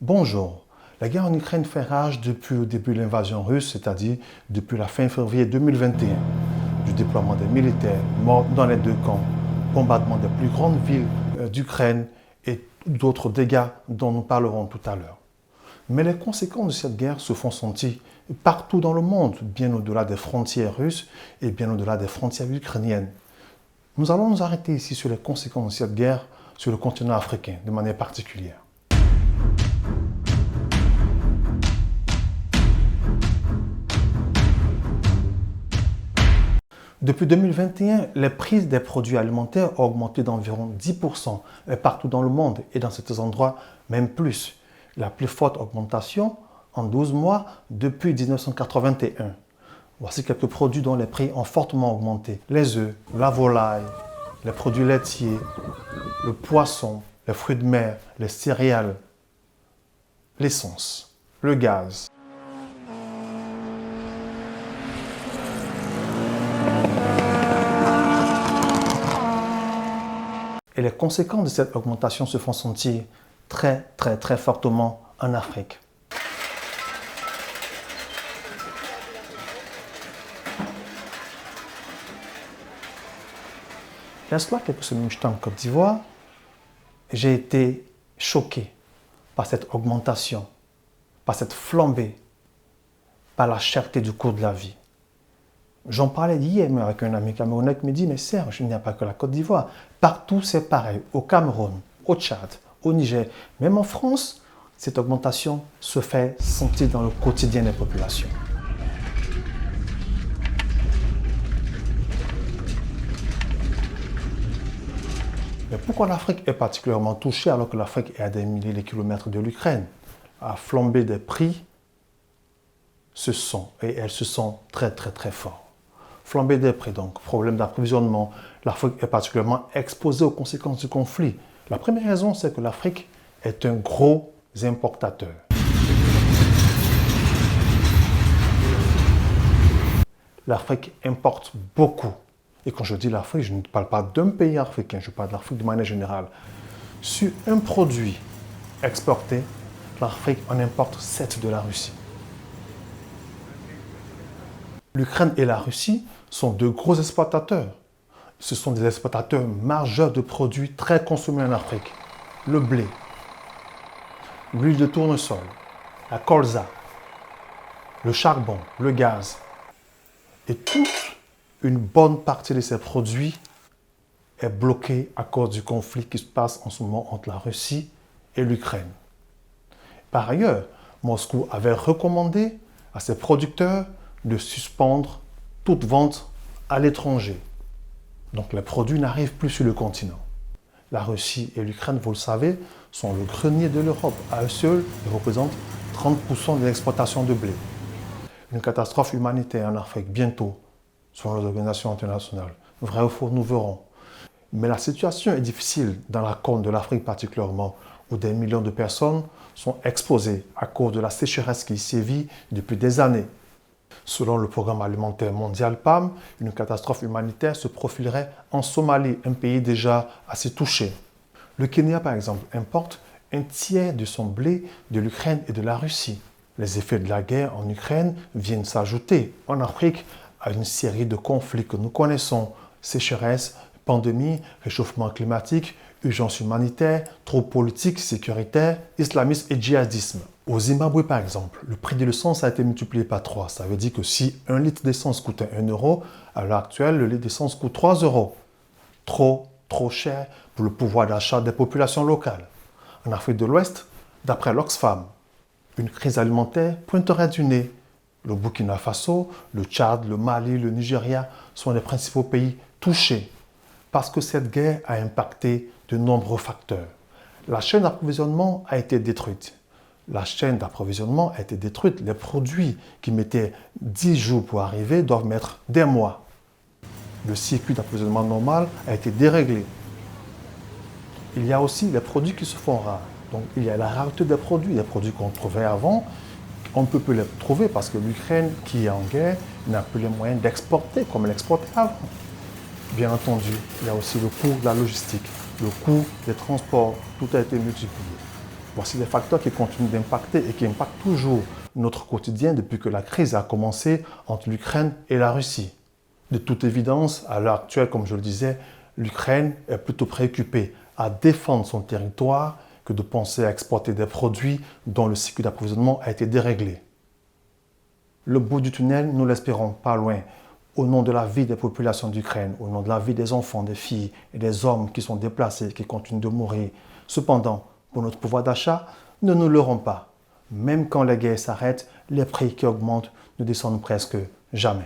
Bonjour. La guerre en Ukraine fait rage depuis le début de l'invasion russe, c'est-à-dire depuis la fin février 2021. Du déploiement des militaires, morts dans les deux camps, bombardement des plus grandes villes d'Ukraine et d'autres dégâts dont nous parlerons tout à l'heure. Mais les conséquences de cette guerre se font sentir partout dans le monde, bien au-delà des frontières russes et bien au-delà des frontières ukrainiennes. Nous allons nous arrêter ici sur les conséquences de cette guerre sur le continent africain de manière particulière. Depuis 2021, les prix des produits alimentaires ont augmenté d'environ 10% partout dans le monde et dans certains endroits même plus. La plus forte augmentation en 12 mois depuis 1981. Voici quelques produits dont les prix ont fortement augmenté. Les œufs, la volaille, les produits laitiers, le poisson, les fruits de mer, les céréales, l'essence, le gaz. Et les conséquences de cette augmentation se font sentir très fortement en Afrique. Il y a cela quelques semaines, j'étais en Côte d'Ivoire, j'ai été choqué par cette augmentation, par cette flambée, par la cherté du coût de la vie. J'en parlais hier même avec un ami camerounais qui me dit « Mais Serge, il n'y a pas que la Côte d'Ivoire. Partout, c'est pareil. Au Cameroun, au Tchad, au Niger, même en France, cette augmentation se fait sentir dans le quotidien des populations. » Mais pourquoi l'Afrique est particulièrement touchée alors que l'Afrique est à des milliers de kilomètres de l'Ukraine? La flambée des prix se sent, et elles se sentent très fort. Flambée des prix, donc problème d'approvisionnement. L'Afrique est particulièrement exposée aux conséquences du conflit. La première raison, c'est que l'Afrique est un gros importateur. L'Afrique importe beaucoup. Et quand je dis l'Afrique, je ne parle pas d'un pays africain, je parle de l'Afrique de manière générale. Sur un produit exporté, l'Afrique en importe 7 de la Russie. L'Ukraine et la Russie sont deux gros exportateurs. Ce sont des exportateurs majeurs de produits très consommés en Afrique. Le blé, l'huile de tournesol, la colza, le charbon, le gaz. Et toute une bonne partie de ces produits est bloquée à cause du conflit qui se passe en ce moment entre la Russie et l'Ukraine. Par ailleurs, Moscou avait recommandé à ses producteurs de suspendre toute vente à l'étranger. Donc les produits n'arrivent plus sur le continent. La Russie et l'Ukraine, vous le savez, sont le grenier de l'Europe. À eux seuls, ils représentent 30% de l'exportation de blé. Une catastrophe humanitaire en Afrique bientôt, selon les organisations internationales. Vrai ou faux, nous verrons. Mais la situation est difficile dans la corne de l'Afrique particulièrement, où des millions de personnes sont exposées à cause de la sécheresse qui sévit depuis des années. Selon le Programme alimentaire mondial PAM, une catastrophe humanitaire se profilerait en Somalie, un pays déjà assez touché. Le Kenya, par exemple, importe un tiers de son blé de l'Ukraine et de la Russie. Les effets de la guerre en Ukraine viennent s'ajouter en Afrique à une série de conflits que nous connaissons. Sécheresse, pandémie, réchauffement climatique, urgence humanitaire, troubles politiques, sécuritaires, islamisme et djihadisme. Au Zimbabwe, par exemple, le prix de l'essence a été multiplié par 3. Ça veut dire que si un litre d'essence coûtait 1 euro, à l'heure actuelle, le litre d'essence coûte 3 euros. Trop cher pour le pouvoir d'achat des populations locales. En Afrique de l'Ouest, d'après l'Oxfam, une crise alimentaire pointerait du nez. Le Burkina Faso, le Tchad, le Mali, le Nigeria sont les principaux pays touchés parce que cette guerre a impacté de nombreux facteurs. La chaîne d'approvisionnement a été détruite. Les produits qui mettaient 10 jours pour arriver doivent mettre des mois. Le circuit d'approvisionnement normal a été déréglé. Il y a aussi les produits qui se font rares. Donc il y a la rareté des produits qu'on trouvait avant. On ne peut plus les trouver parce que l'Ukraine, qui est en guerre, n'a plus les moyens d'exporter comme elle exportait avant. Bien entendu, il y a aussi le coût de la logistique, le coût des transports, tout a été multiplié. Voici les facteurs qui continuent d'impacter et qui impactent toujours notre quotidien depuis que la crise a commencé entre l'Ukraine et la Russie. De toute évidence, à l'heure actuelle, comme je le disais, l'Ukraine est plutôt préoccupée à défendre son territoire que de penser à exporter des produits dont le cycle d'approvisionnement a été déréglé. Le bout du tunnel, nous l'espérons pas loin. Au nom de la vie des populations d'Ukraine, au nom de la vie des enfants, des filles et des hommes qui sont déplacés, qui continuent de mourir. Cependant, pour notre pouvoir d'achat, ne nous leurrons pas. Même quand les guerres s'arrêtent, les prix qui augmentent ne descendent presque jamais.